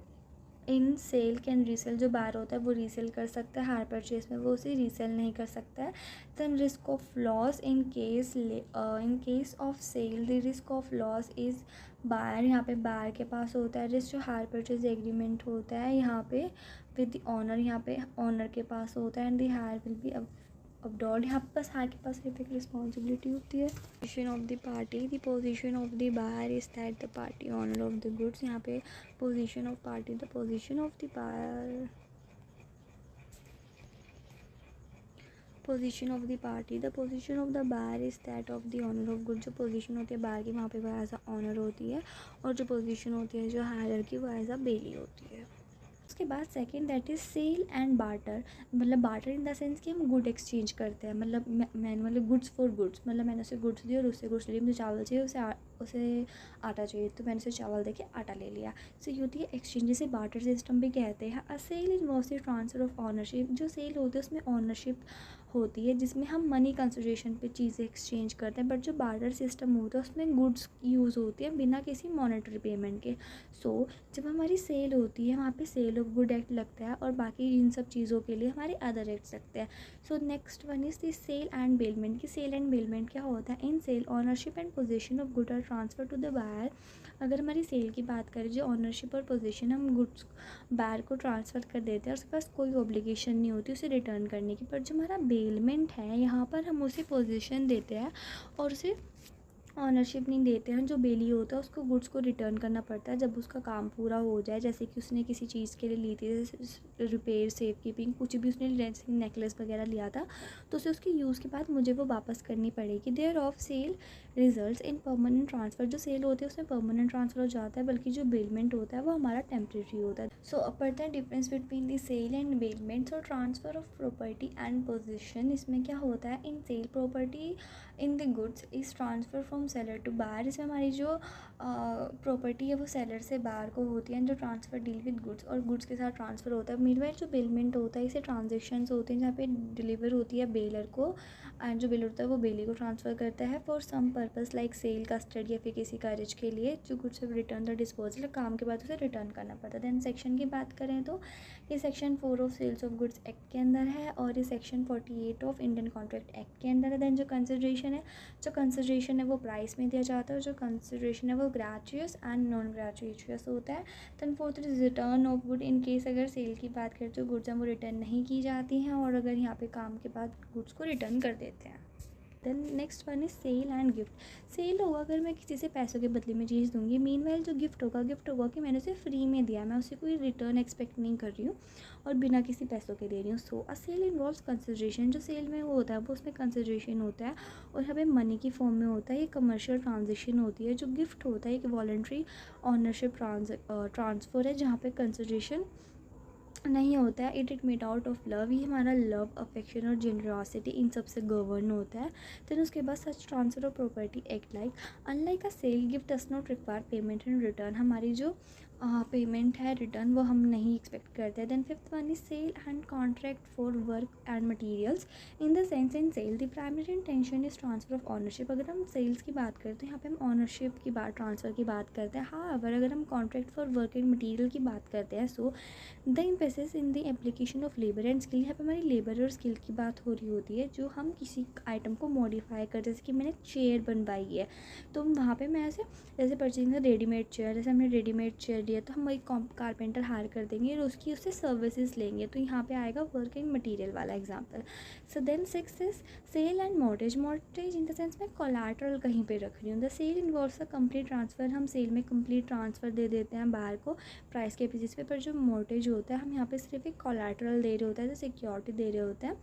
in sale can resell, जो बायर होता है वो रीसेल कर सकता है, हायर परचेज में वो उसे रीसेल नहीं कर सकता है। Then risk of loss in case of sale, the risk of loss is buyer, यहाँ पे बायर के पास होता है रिस्क, जो हायर परचेज एग्रीमेंट होता है यहाँ पे विद द ऑनर, यहाँ पे ऑनर के पास होता है। And the hirer will be absolved, यहाँ पे बस हायर के पास सिर्फ एक रिस्पॉन्सिबिलिटी होती है। Position of the party, the position of the buyer is that the party owner of the goods, यहाँ पे position of party, the position of the buyer, position of the party, the position of the buyer is that of the owner of good, जो position होती है buyer की वहाँ पे वो as a honour होती है, और जो पोजीशन होती है जो हायर की वो एज अ बेली होती है। उसके बाद second that is sale and barter, मतलब बार्टर इन द सेंस कि हम गुड एक्सचेंज करते हैं, मतलब मैंने मतलब गुड्स फॉर गुड्स, मतलब मैंने उसे गुड्स दिए और उससे गुड्स लिए, मुझे चावल चाहिए उसे आटा चाहिए तो मैंने उसे चावल दे के आटा ले लिया। सो ये होती है एक्सचेंज, जिसे बार्टर सिस्टम भी कहते हैं। A sale involves the transfer of ownership, जो सेल होती है उसमें ऑनरशिप होती है जिसमें हम मनी कंसिडरेशन पे चीज़ें एक्सचेंज करते हैं। बट जो बार्टर सिस्टम होता है उसमें गुड्स यूज़ होती है बिना किसी मॉनेटरी पेमेंट के। सो जब हमारी सेल होती है वहाँ पे सेल ऑफ गुड एक्ट लगता है और बाकी इन सब चीज़ों के लिए हमारे अदर एक्ट्स लगते हैं। So next one is the sale and bailment, की सेल एंड बेलमेंट क्या होता है। In sale ownership and possession of good are transfer to the buyer, अगर हमारी सेल की बात करें जो ऑनरशिप और पोजीशन हम गुड्स बायर को ट्रांसफ़र कर देते हैं, उसके पास कोई ऑब्लिगेशन नहीं होती उसे रिटर्न करने की। पर जो हमारा बेलमेंट है यहाँ पर हम उसे पोजीशन देते हैं और उसे ऑनरशिप नहीं देते हैं। जो बेली होता है उसको गुड्स को रिटर्न करना पड़ता है जब उसका काम पूरा हो जाए, जैसे कि उसने किसी चीज़ के लिए ली थी, रिपेयर, सेफ कीपिंग, कुछ भी उसने जैसे नेकलेस वगैरह लिया था तो उसे उसके यूज़ के बाद मुझे वो वापस करनी पड़ेगी। There of sale results in permanent transfer, जो सेल होती है उसमें परमानेंट ट्रांसफ़र हो जाता है, बल्कि जो बेलमेंट होता है वो हमारा टेम्प्रेरी होता है। सो अब पड़ता है difference between the sale and bailment. So transfer of property and possession, इसमें क्या होता है, in sale property in the goods is transfer from seller to buyer, इसमें हमारी जो प्रॉपर्टी है वो सेलर से बायर को होती है। जो ट्रांसफ़र डील विद गुड्स, और गुड्स के साथ ट्रांसफ़र होता है। मीनवाइल जो बेलमेंट होता है इसे ट्रांजेक्शन्स होते हैं जहाँ पे डिलीवर होती है बेलर को, एंड जो बेलर होता है वो बेली को ट्रांसफ़र करता है for some purpose like sale, custody या फिर किसी कार्य के लिए। जो गुड्स है रिटर्न द डिस्पोजल, काम के बाद उसे रिटर्न करना पड़ता है। दैन सेक्शन की बात करें तो ये section 4 of sales of goods act के अंदर है और ये section 48 of Indian contract act के अंदर है। दैन जो कंसिडरेशन है, जो कंसिडरेशन है वो प्राइस में दिया जाता है, और जो कंसिडरेशन है वो ग्रेचुअस एंड नॉन ग्रेचुअस होता है। Then fourth is return of good, in case अगर सेल की बात करें तो गुड्स हैं वो रिटर्न नहीं की जाती हैं, और अगर यहाँ पे काम के बाद गुड्स को रिटर्न कर देते हैं। Then next one is sale and gift. Sale होगा अगर मैं किसी से पैसों के बदले में चीज़ दूंगी, मीनवाइल जो गिफ्ट होगा कि मैंने उसे फ्री में दिया, मैं उसे कोई रिटर्न एक्सपेक्ट नहीं कर रही हूँ और बिना किसी पैसों के दे रही हूँ। सो अ सेल इन्वॉल्व्स कंसिडरेशन। जो सेल में वो होता है वो उसमें कंसिडरेशन होता है और यहाँ पे मनी की फॉर्म में होता है। ये कमर्शियल ट्रांजेक्शन होती है। जो गिफ्ट होता है एक वॉलंटरी ऑनरशिप ट्रांसफ़र है जहाँ पे कंसिडरेशन नहीं होता है। It made out of love, ये हमारा लव, अफेक्शन और जेनरॉसिटी इन सब से गवर्न होता है। देन उसके बाद such transfer of property act like unlike a sale gift does not require payment in return. हमारी जो पेमेंट है रिटर्न वो हम नहीं एक्सपेक्ट करते हैं। Then fifth one is sale and contract for work and materials. In the sense in sale the primary intention is transfer of ownership. अगर हम सेल्स की बात करते हैं यहाँ पे हम ऑनरशिप की बात, ट्रांसफ़र की बात करते हैं। हाँ अगर हम contract for work and material की बात करते हैं so the emphasis in the application of labour and skill. यहाँ पे हमारी लेबर और स्किल की बात हो रही होती है। जो हम किसी आइटम को मॉडिफाई कर, जैसे कि मैंने चेयर बनवाई है तो वहाँ पे मैं जैसे परचेज रेडीमेड चेयर, जैसे हमने रेडीमेड चेयर लिया तो हम एक कारपेंटर हायर कर देंगे और उससे सर्विसेज लेंगे, तो यहाँ पे आएगा वर्क एंड मटीरियल वाला example. So then six is sale and mortgage. Mortgage in the sense मैं कोलैटरल कहीं पे रख रही हूँ। The sale involves a complete transfer. हम सेल में कंप्लीट ट्रांसफ़र दे देते हैं बाहर को प्राइस के बेसिस पे, पर जो मॉर्टेज होता है हम यहाँ पे सिर्फ एक कोलैटरल दे रहे होता है, जो सिक्योरिटी दे रहे होते हैं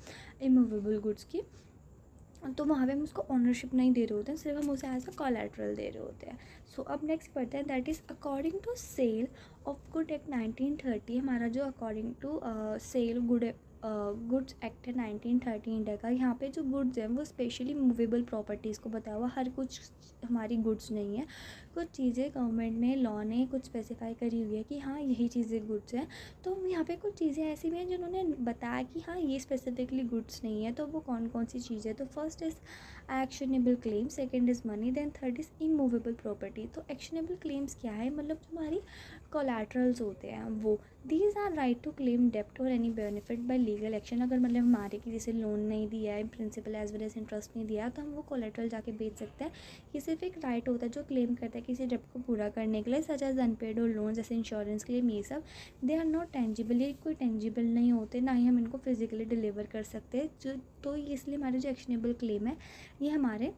इमूवेबल गुड्स की। तो वहाँ पे हम उसको ऑनरशिप नहीं दे रहे होते हैं, सिर्फ हम उसे एज अ कोलैटरल दे रहे होते हैं। सो अब नेक्स्ट पढ़ते हैं that is according to sale of good act 1930। हमारा जो according to sale goods act है 1930 इंडिया का। यहाँ पे जो गुड्स हैं वो स्पेशली मूवेबल प्रॉपर्टीज़ को बताया हुआ, हर कुछ हमारी गुड्स नहीं है। कुछ चीज़ें गवर्नमेंट ने, लॉ ने कुछ स्पेसिफाई करी हुई है कि हाँ यही चीज़ें गुड्स हैं। तो यहाँ पे कुछ चीज़ें ऐसी भी हैं जिन्होंने बताया कि हाँ ये स्पेसिफिकली गुड्स नहीं है। तो वो कौन कौन सी चीज़ें है? तो first is actionable claim, second is money, then third is immovable property. तो एक्शनेबल क्लेम्स क्या है? मतलब जो हमारी कोलैटरल्स होते हैं वो, these are right to claim डेप्ट और any benefit by legal action. अगर मतलब हमारे किसी से लोन नहीं दिया है, principal as well as interest नहीं दिया, तो हम वो कोलैटरल जाके बेच सकते हैं। ये सिर्फ एक राइट होता है जो क्लेम करता है किसी डेप्ट को पूरा करने के लिए, सच एज अनपेड और लोन, जैसे इंश्योरेंस क्लेम, ये सब दे आर नॉट टेंजिबल। ये कोई टेंजिबल नहीं होते, ना ही हम इनको फिजिकली डिलीवर कर सकते जो, तो इसलिए हमारे जो एक्शनेबल क्लेम है ये हमारे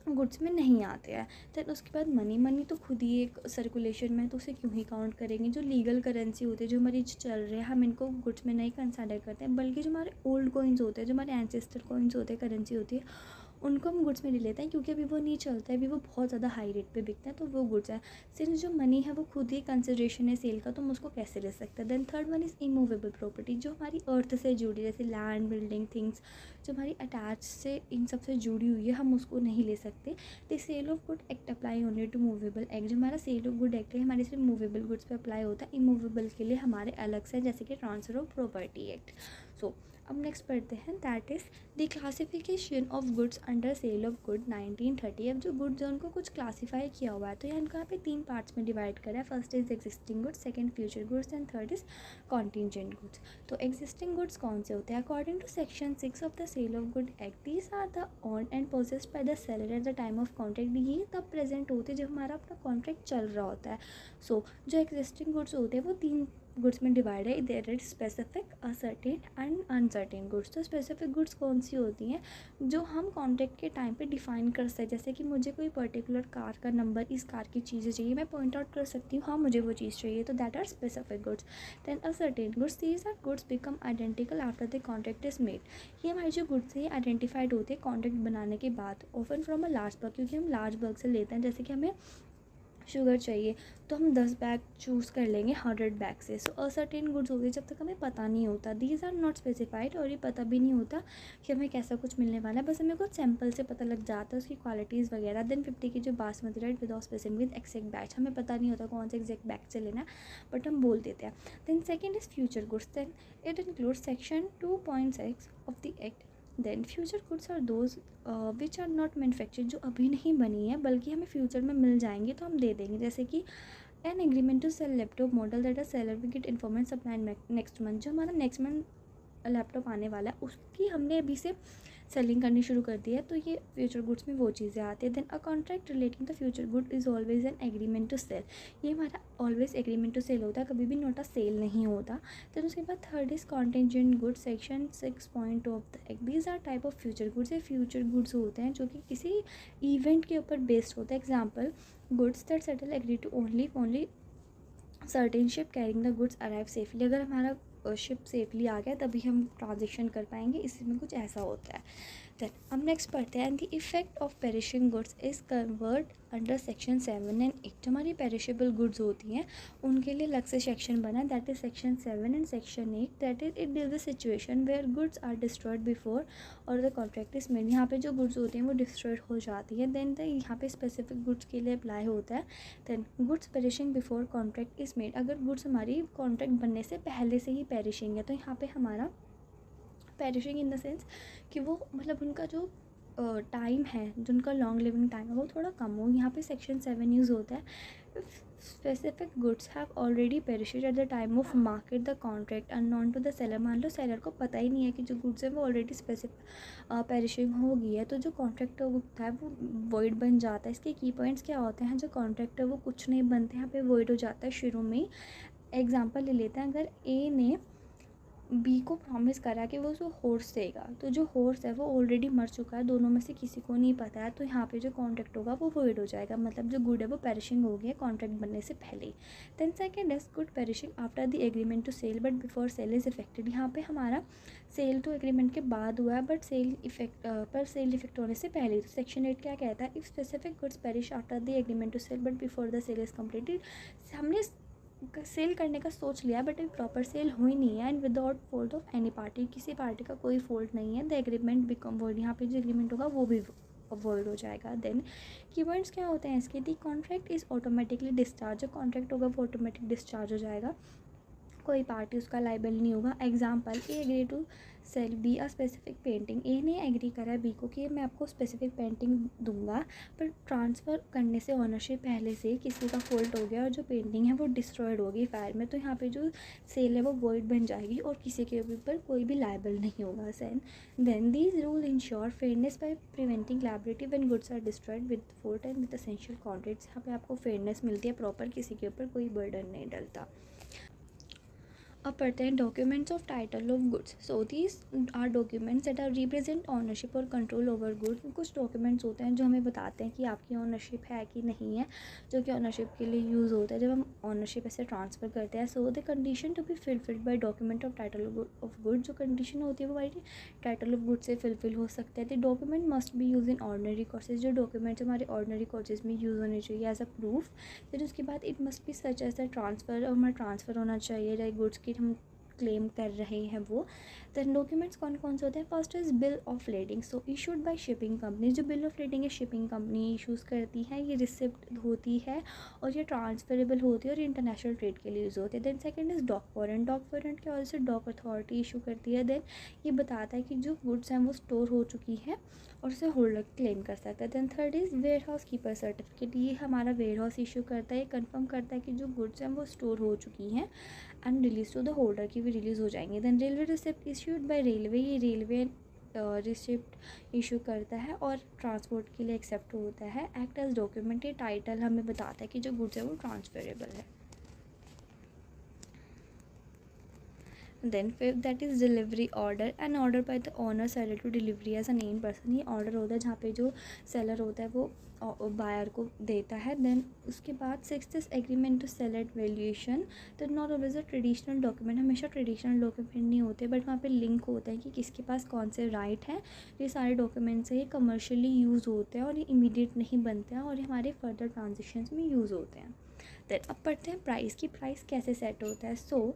गुड्स में नहीं आते हैं। देन उसके बाद मनी तो खुद ही एक सर्कुलेशन में, तो उसे क्यों ही काउंट करेंगे। जो लीगल करेंसी होते हैं जो हमारी चल रहे हैं, हम इनको गुड्स में नहीं कंसिडर करते हैं, बल्कि जो हमारे ओल्ड कॉइन्स होते हैं, जो हमारे एंसेस्टर कॉइन्स होते हैं, करेंसी होती है, उनको हम गुड्स में ले लेते हैं क्योंकि अभी वो नहीं चलता है, अभी वो बहुत ज़्यादा हाई रेट पे बिकता है, तो वो गुड्स है। सिर्फ जो मनी है वो खुद ही कंसिडरेशन है सेल का, तो हम उसको कैसे ले सकते हैं। Then third one is immovable property, जो हमारी अर्थ से जुड़ी, जैसे लैंड, बिल्डिंग, थिंग्स जो हमारी अटैच से इन सब से जुड़ी हुई है, हम उसको नहीं ले सकते। The sale of good act apply only to movable act. जो हमारा सेल ऑफ गुड एक्ट है हमारे सिर्फ मूवेबल गुड्स पे अप्लाई होता है, इमूवेबल के लिए हमारे अलग से, जैसे कि transfer of property act. So अब नेक्स्ट पढ़ते हैं that is the classification of goods under sale of good 1930। अब जो गुड्स हैं उनको कुछ क्लासीफाई किया हुआ है, तो यहाँ इनको यहाँ पे 3 पार्ट्स में डिवाइड करा है। First is existing goods, second future goods and third is contingent goods. तो एग्जिस्टिंग गुड्स कौन से होते हैं? According to section 6 of the sale of good act, these are the owned and possessed by the seller at the time of contract. ये तब present होते हैं जब हमारा अपना कॉन्ट्रैक्ट चल रहा होता है। सो जो एग्जिस्टिंग गुड्स होते हैं वो 3 गुड्स में डिवाइड है, there is specific, ascertain and uncertain goods. तो स्पेसिफिक गुड्स कौन सी होती हैं? जो हम कॉन्ट्रैक्ट के टाइम पे डिफाइन कर सकते हैं, जैसे कि मुझे कोई पर्टिकुलर कार का नंबर, इस कार की चीज़ें चाहिए, मैं पॉइंट आउट कर सकती हूँ हाँ मुझे वो चीज़ चाहिए, तो that are specific goods. Then ascertain goods, these are goods become identical after the contract is made. ये हमारी जो गुड्स हैं आइडेंटिफाइड होते हैं कॉन्ट्रैक्ट बनाने के बाद, often from a large bulk, क्योंकि हम लार्ज बल्क से लेते हैं। जैसे कि हमें शुगर चाहिए तो हम 10 बैग चूज़ कर लेंगे 100 बैग से। सो असर्टेन गुड्स होती है जब तक हमें पता नहीं होता, दीज आर नॉट स्पेसिफाइड, और ये पता भी नहीं होता कि हमें कैसा कुछ मिलने वाला है, बस हमें कुछ सैंपल से पता लग जाता है उसकी क्वालिटीज़ वगैरह। देन 50 की जो basmati rice without specific with exact batch, हमें पता नहीं होता कौन सा एक्जैक्ट बैच से लेना है, बट हम बोल देते हैं। Then second is future goods, then it includes section 2.6 of the act. Then future goods are those which are not manufactured, जो अभी नहीं बनी है बल्कि हमें फ्यूचर में मिल जाएंगे तो हम दे देंगे। जैसे कि an agreement to sell laptop model that are seller we get information supply next month. जो हमारा नेक्स्ट मंथ लैपटॉप आने वाला है उसकी हमने अभी से सेलिंग करनी शुरू कर दी है, तो ये फ्यूचर गुड्स में वो चीज़ें आती है। Then a contract relating the future good is always an agreement to sell, ये हमारा ऑलवेज एग्रीमेंट टू सेल होता है, कभी भी नोट अ सेल नहीं होता। देन उसके बाद third is contingent goods, section 6.2 of the act. These are type of future goods, ये फ्यूचर गुड्स होते हैं जो कि किसी इवेंट के ऊपर बेस्ड होता है। Example, goods that settle agree to only certain ship carrying the goods arrive safely, अगर हमारा शिप सेफली आ गया तभी हम ट्रांजेक्शन कर पाएंगे, इसमें कुछ ऐसा होता है। देन अब नेक्स्ट पढ़ते हैं, the effect of perishing goods is covered under section 7 and 8। जो हमारी पेरिशेबल गुड्स होती हैं उनके लिए अलग से सेक्शन बना है, that is section 7 and section 8। That is it deals the situation where goods are destroyed before और द कॉन्ट्रैक्ट इज मेड। यहाँ पे जो गुड्स होती हैं वो डिस्ट्रॉयड हो जाती है, देन यहाँ पे स्पेसिफिक गुड्स के लिए अप्लाई होता है। Then goods perishing before contract is made, अगर गुड्स हमारी कॉन्ट्रैक्ट बनने से पहले से ही पेरिशिंग है, तो यहाँ पे हमारा पेरिशिंग इन द सेंस कि वो मतलब उनका जो टाइम है, जो उनका लॉन्ग लिविंग टाइम है वो थोड़ा कम हो। यहाँ पे सेक्शन 7 यूज़ होता है, specific goods have already perished at the time of market the contract unknown to the seller. मान लो सेलर को पता ही नहीं है कि जो गुड्स है वो ऑलरेडी स्पेसिफिक पेरिशिंग हो गई है, तो जो कॉन्ट्रैक्ट होता है वो वॉइड बन जाता है। इसके की पॉइंट्स क्या होते हैं, जो कॉन्ट्रैक्ट है वो कुछ नहीं बनते, यहाँ पे वॉइड हो जाता है शुरू में ही। एग्जाम्पल ले लेते हैं, अगर ए ने बी को प्रॉमिस करा कि वो उसको हॉर्स देगा, तो जो हॉर्स है वो ऑलरेडी मर चुका है, दोनों में से किसी को नहीं पता है, तो यहाँ पे जो कॉन्ट्रैक्ट होगा वो वॉइड हो जाएगा, मतलब जो गुड है वो पेरिशिंग हो गया कॉन्ट्रैक्ट बनने से पहले। Then second is good perishing after the agreement to sell but before sale is effected. यहाँ पे हमारा सेल तो एग्रीमेंट के बाद हुआ है बट सेल इफेक्ट होने से पहले। तो सेक्शन 8 क्या कहता है, if specific goods perish after the agreement to sell but before the sale is completed. हमने सेल करने का सोच लिया बट अभी प्रॉपर सेल हुई नहीं है, and without fault of any party, किसी पार्टी का कोई फॉल्ट नहीं है, द एग्रीमेंट बिकम वॉइड, यहाँ पे जो एग्रीमेंट होगा वो भी वॉइड हो जाएगा। देन कीवर्ड्स क्या होते हैं इसके, दी कॉन्ट्रैक्ट इज़ ऑटोमेटिकली डिस्चार्ज, जो कॉन्ट्रैक्ट होगा वो ऑटोमेटिक डिस्चार्ज हो जाएगा, कोई पार्टी उसका लाइबल नहीं होगा। Example, A agree to sell B a specific painting, A ने एग्री करा बी को कि मैं आपको स्पेसिफिक पेंटिंग दूंगा, पर ट्रांसफ़र करने से ऑनरशिप पहले से किसी का फॉल्ट हो गया और जो पेंटिंग है वो डिस्ट्रॉयड हो गई फायर में, तो यहाँ पे जो सेल है वो वॉइड बन जाएगी और किसी के ऊपर कोई भी लाइबल नहीं होगा। Then these rule ensure fairness by preventing liability when goods are destroyed with fault and with essential contracts. यहाँ पे आपको फेयरनेस मिलती है प्रॉपर, किसी के ऊपर कोई बर्डन नहीं डलता। अब पढ़ते हैं documents of title of goods. So these are documents that are represent ownership और कंट्रोल ओवर गुड्स। कुछ डॉक्यूमेंट्स होते हैं जो हमें बताते हैं कि आपकी ऑनरशिप है कि नहीं है, जो कि ऑनरशिप के लिए यूज़ होता है जब हम ऑनरशिप ऐसे ट्रांसफ़र करते हैं। So the condition to be fulfilled by document of title of good, जो कंडीशन होती है वो हमारी टाइटल ऑफ गुड से फिलफिल हो सकते हैं। The document must be use in ordinary courses, जो डॉक्यूमेंट्स हमारे ऑर्डनरी कोर्सेज में यूज़ होने चाहिए एज अ प्रूफ। फिर उसके बाद it must be such as a transfer, हमारा ट्रांसफ़र होना चाहिए, लाइक गुड्स की हम क्लेम कर रहे हैं वो। देन डॉक्यूमेंट्स कौन कौन से होते हैं, first is bill of lading, so issued by shipping company, जो बिल ऑफ लेडिंग है शिपिंग कंपनी इशूज़ करती है, ये रिसिप्ट होती है और ये ट्रांसफरेबल होती है और इंटरनेशनल ट्रेड के लिए यूज़ होती है। Then second is dock warrant, dock warrant के वजह से डॉक अथॉरिटी इशू करती है। देन ये बताता है कि जो गुड्स हैं वो स्टोर हो चुकी है और उसे होल्डर क्लेम कर सकता है। Then third is warehouse keeper certificate, ये हमारा वेयर हाउस इशू करता है, ये कन्फर्म करता है कि जो गुड्स हैं वो स्टोर हो चुकी हैं and release to the holder की भी रिलीज़ हो जाएंगे। Then railway receipt issued by railway, ये रेलवे रिसिप्ट इशू करता है और ट्रांसपोर्ट के लिए एक्सेप्ट होता है। एक्ट एज डॉक्यूमेंट, ये टाइटल हमें बताता है कि जो गुड्स है वो ट्रांसफरेबल है। Then fifth that is delivery order, an order by the owner seller to delivery as a name person, ये ऑर्डर होता है जहाँ पे जो सेलर होता है वो बायर को देता है। देन उसके बाद sixth is agreement to sell at valuation, तो not always a traditional document, हमेशा ट्रेडिशनल डॉक्यूमेंट नहीं होते बट वहाँ पे लिंक होता है कि किसके पास कौन से राइट हैं। ये सारे डॉक्यूमेंट्स हैं, ये कमर्शियली यूज़ होते हैं और ये इमीडिएट नहीं बनते हैं और ये हमारे फर्दर ट्रांजेक्शन्स में यूज़ होते हैं। देन अब पढ़ते हैं प्राइस की, प्राइस कैसे सेट होता है। सो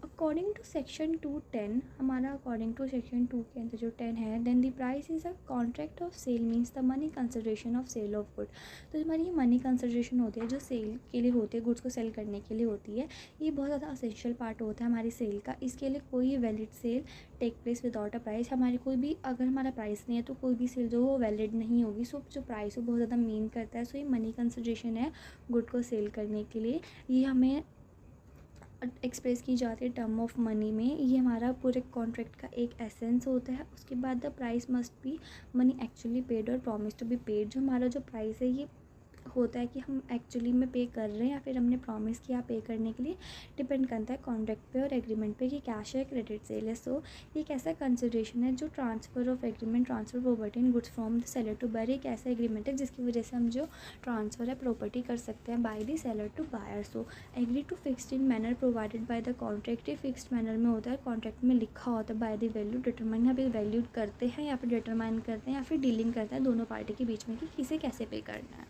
अकॉर्डिंग टू सेक्शन 210, हमारा अकॉर्डिंग टू सेक्शन 2 के अंदर जो 10 है, then the price is a contract of sale means the money consideration of sale of good, तो हमारी ये मनी कंसिडरेशन होती है जो सेल के लिए होती है, गुड्स को सेल करने के लिए होती है। ये बहुत ज़्यादा असेंशियल पार्ट होता है हमारी सेल का, इसके लिए कोई valid sale take place without a price, हमारी कोई भी अगर हमारा प्राइस नहीं है तो कोई भी सेल जो वो वैलिड नहीं होगी। सो जो प्राइस वो बहुत ज़्यादा मीन करता है। सो ये मनी कंसिडरेशन है गुड को सेल करने के लिए, ये हमें एक्सप्रेस की जाती है टर्म ऑफ मनी में। ये हमारा पूरे कॉन्ट्रैक्ट का एक एसेंस होता है। उसके बाद the price must be money actually paid और प्रॉमिस टू बी पेड। जो हमारा जो प्राइस है ये होता है कि हम एक्चुअली में पे कर रहे हैं या फिर हमने प्रॉमिस किया पे करने के लिए, डिपेंड करता है कॉन्ट्रैक्ट पे और एग्रीमेंट पे कि कैश है क्रेडिट सेल है। सो ये एक ऐसा कंसिडरेशन है जो transfer of agreement, transfer property in goods from the seller to buyer, एक ऐसा एग्रीमेंट है जिसकी वजह से हम जो ट्रांसफ़र है प्रॉपर्टी कर सकते हैं by the seller to buyer. So agree to fixed in manner provided by the contract, ये फिक्सड मैनर में होता है, कॉन्ट्रैक्ट में लिखा होता है। बाय द वैल्यू डिटरमाइन, यहाँ पे वैल्यू करते हैं या फिर डिटरमाइन करते हैं या फिर डीलिंग करता है दोनों पार्टी के बीच में कि किसे कैसे पे करना है।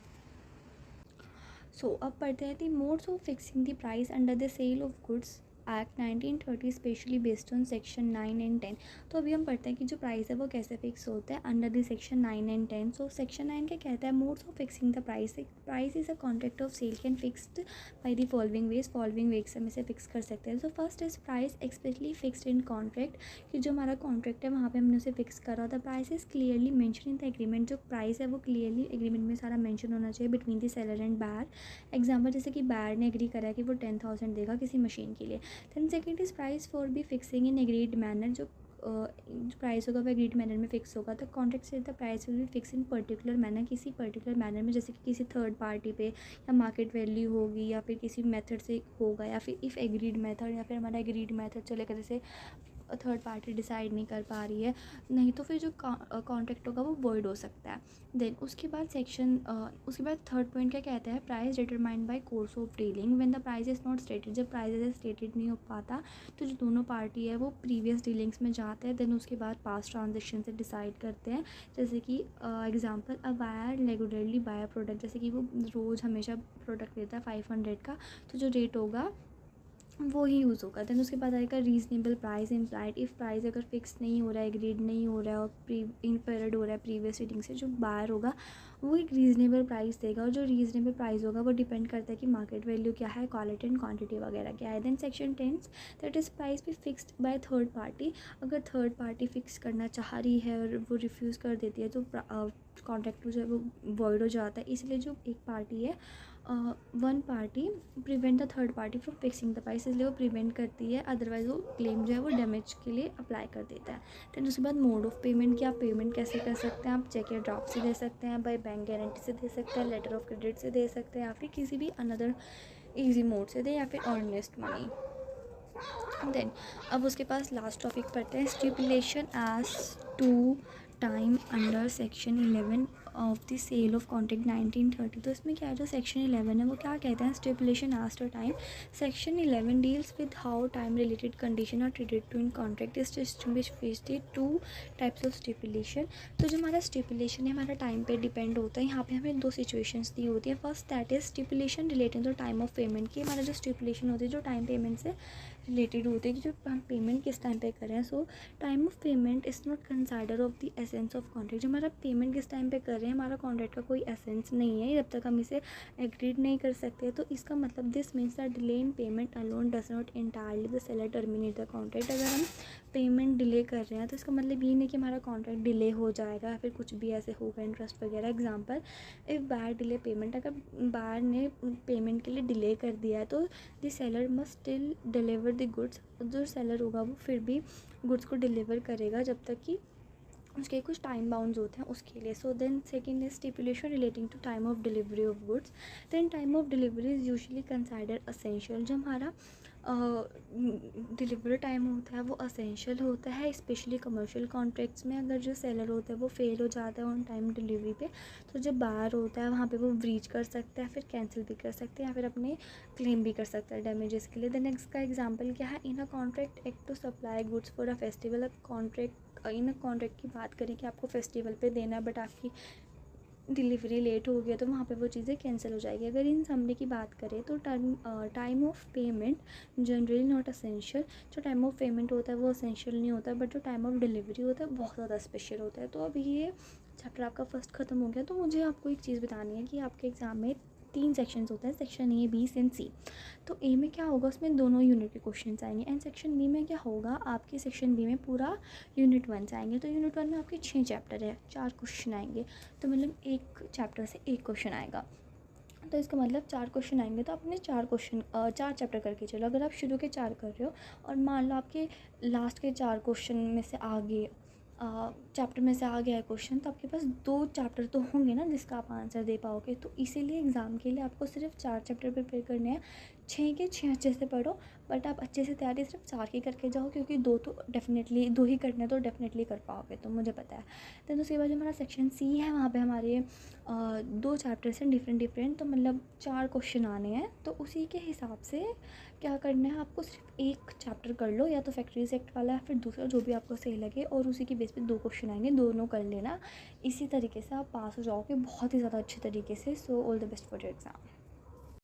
सो अब पढ़ते हैं the modes of fixing the price under the sale of goods act 1930 specially based on section 9 and 10। तो अभी हम पढ़ते हैं कि जो प्राइस है वो कैसे फिक्स होता है under the section 9 and 10। So section 9 क्या कहता है, modes of fixing the price. Price is a contract of sale can fixed by the following ways, following ways से हम इसे फिक्स कर सकते हैं। So first is price expressly fixed in contract, कि जो हमारा कॉन्ट्रैक्ट है वहाँ पे हमने उसे फिक्स करा। The price is clearly mention in the agreement, जो प्राइस है वो क्लियरली एग्रीमेंट में सारा मेंशन होना चाहिए between the seller and buyer. Example जैसे कि बायर ने एग्री करा कि वो 10,000 देगा किसी मशीन के लिए। Then second is price for be fixing in agreed manner, जो प्राइस होगा वो एग्रीड मैनर में फिक्स होगा। तो कॉन्ट्रैक्ट से the price will be fix in particular manner, किसी पर्टिकुलर मैनर में, जैसे कि किसी थर्ड पार्टी पे या मार्केट वैल्यू होगी या फिर किसी मेथड से होगा, या फिर इफ़ एग्रीड मेथड या फिर हमारा एग्रीड मेथड चलेगा, जैसे थर्ड पार्टी डिसाइड नहीं कर पा रही है, नहीं तो फिर जो कॉन्ट्रैक्ट होगा वो वॉइड हो सकता है। देन उसके बाद थर्ड पॉइंट क्या कहता है, price determined by course of dealing when the price is not stated, जब प्राइस स्टेटेड नहीं हो पाता तो जो दोनों पार्टी है वो प्रीवियस डीलिंग्स में जाते हैं, देन उसके बाद पास्ट ट्रांजेक्शन से डिसाइड करते हैं। जैसे कि example, a buyer regularly buy product, जैसे कि वो रोज़ हमेशा प्रोडक्ट लेता है 500 का, तो जो रेट होगा वो ही यूज़ होगा। देन उसके बाद आएगा reasonable price implied, if price अगर फिक्स नहीं हो रहा है, एग्रीड नहीं हो रहा है और इनफेरिड हो रहा है प्रीवियस रीडिंग से, जो बायर होगा वो एक रीज़नेबल प्राइस देगा, और जो रीज़नेबल प्राइस होगा वो डिपेंड करता है कि मार्केट वैल्यू क्या है, क्वालिटी एंड क्वांटिटी वगैरह क्या है। Then section 10 that is price भी फिक्स्ड बाय थर्ड पार्टी, अगर थर्ड पार्टी फिक्स करना चाह रही है और वो रिफ्यूज़ कर देती है तो कॉन्ट्रैक्ट जो है वो वॉइड हो जाता है। इसलिए जो एक पार्टी है, one party prevent the third party from fixing the price, इसलिए वो प्रिवेंट करती है, अदरवाइज वो क्लेम जो है वो डैमेज के लिए अप्लाई कर देता है। देन उसके बाद मोड ऑफ पेमेंट, कि आप पेमेंट कैसे कर सकते हैं, आप चेक या ड्राफ्ट से दे सकते हैं, बाय बैंक गारंटी से दे सकते हैं, लेटर ऑफ क्रेडिट से दे सकते हैं, या फिर किसी भी अनदर ईजी मोड से दे, या फिर अर्नेस्ट मनी। देन अब उसके पास लास्ट टॉपिक पढ़ते हैं, stipulation as to time under section 11 of the sale of contract 1930। तो इसमें क्या है, जो सेक्शन 11 है वो क्या कहते हैं, stipulation as to time. Section 11 deals with how time related condition are treated to in contract is distinguish faced two types of stipulation. तो जो हमारा स्टिपुलेशन है हमारा टाइम पे डिपेंड होता है। यहाँ पे हमें दो सिचुएशंस दी होती है। First that is stipulation relating to time of payment, की हमारा जो स्टिपुलेशन होती है जो टाइम पेमेंट से रिलेटेड होते हैं कि जो हम पेमेंट किस टाइम पे करें। सो time of payment is not consider of the essence of contract, जो हमारा पेमेंट किस टाइम पे कर रहे हैं हमारा कॉन्ट्रैक्ट का कोई एसेंस नहीं है जब तक हम इसे एग्रीड नहीं कर सकते। तो इसका मतलब this means that delay in payment alone does not entirely the seller terminate the contract. अगर हम पेमेंट डिले कर रहे हैं तो इसका मतलब ये नहीं कि हमारा कॉन्ट्रैक्ट डिले हो जाएगा या फिर कुछ भी ऐसे होगा इंटरेस्ट वगैरह। Example, if buyer delay payment, अगर बायर ने पेमेंट के लिए डिले कर दिया है तो the seller must still deliver the goods, जो सेलर होगा वो फिर भी गुड्स को डिलीवर करेगा जब तक कि उसके कुछ टाइम बाउंड्स होते हैं उसके लिए। So then second is stipulation relating to time of delivery of goods. Then time of delivery is usually consider essential, जो हमारा डिलीवरी टाइम होता है वो असेंशियल होता है, स्पेशली कमर्शियल कॉन्ट्रैक्ट्स में। अगर जो सेलर होता है वो फेल हो जाता है ऑन टाइम डिलीवरी पे, तो जो बायर होता है वहाँ पे वो ब्रीच कर सकता है, फिर कैंसिल भी कर सकते हैं या फिर अपने क्लेम भी कर सकता है डैमेजेस के लिए। देन नेक्स्ट का एग्जांपल क्या है, in a contract act to supply goods for a festival. अब इन कॉन्ट्रैक्ट की बात करें कि आपको फेस्टिवल पे देना है बट आपकी डिलीवरी लेट हो गया तो वहाँ पे वो चीज़ें कैंसिल हो जाएगी। अगर इन समरी की बात करें तो time of payment generally not essential, जो टाइम ऑफ पेमेंट होता है वो असेंशियल नहीं होता, बट जो टाइम ऑफ डिलीवरी होता है बहुत ज़्यादा स्पेशल होता है। तो अभी ये चैप्टर आपका फर्स्ट ख़त्म हो गया। तो मुझे आपको एक चीज़ बतानी है कि आपके एग्ज़ाम में 3 सेक्शंस होते हैं, सेक्शन ए, बी एंड सी। तो ए में क्या होगा, उसमें दोनों यूनिट के क्वेश्चंस आएंगे, एंड सेक्शन बी में क्या होगा, आपके सेक्शन बी में पूरा यूनिट 1 से आएंगे। तो यूनिट 1 में आपके 6 चैप्टर है, 4 क्वेश्चन आएंगे, तो मतलब एक चैप्टर से एक क्वेश्चन आएगा। तो इसका मतलब 4 क्वेश्चन आएंगे, तो आपने 4 चैप्टर करके चलो। अगर आप शुरू के 4 कर रहे हो और मान लो आपके लास्ट के 4 क्वेश्चन में से आगे चैप्टर में से आ गया है क्वेश्चन, तो आपके पास 2 चैप्टर तो होंगे ना जिसका आप आंसर दे पाओगे। तो इसीलिए एग्ज़ाम के लिए आपको सिर्फ 4 चैप्टर प्रिपेयर करने हैं। 6 के 6 अच्छे से पढ़ो, बट आप अच्छे से तैयारी सिर्फ 4 की करके जाओ, क्योंकि 2 तो डेफिनेटली 2 ही करने तो डेफिनेटली कर पाओगे, तो मुझे पता है। देन उसके बाद जो हमारा सेक्शन सी है, वहाँ पे हमारे 2 चैप्टर्स हैं डिफरेंट, तो मतलब 4 क्वेश्चन आने हैं। तो उसी के हिसाब से क्या करना है आपको, सिर्फ एक चैप्टर कर लो, या तो फैक्ट्रीज एक्ट वाला या फिर दूसरा, जो भी आपको सही लगे, और उसी की बेस पे 2 क्वेश्चन आएंगे, दोनों कर लेना। इसी तरीके से आप पास हो जाओगे बहुत ही ज़्यादा अच्छे तरीके से। So all the best for your exam.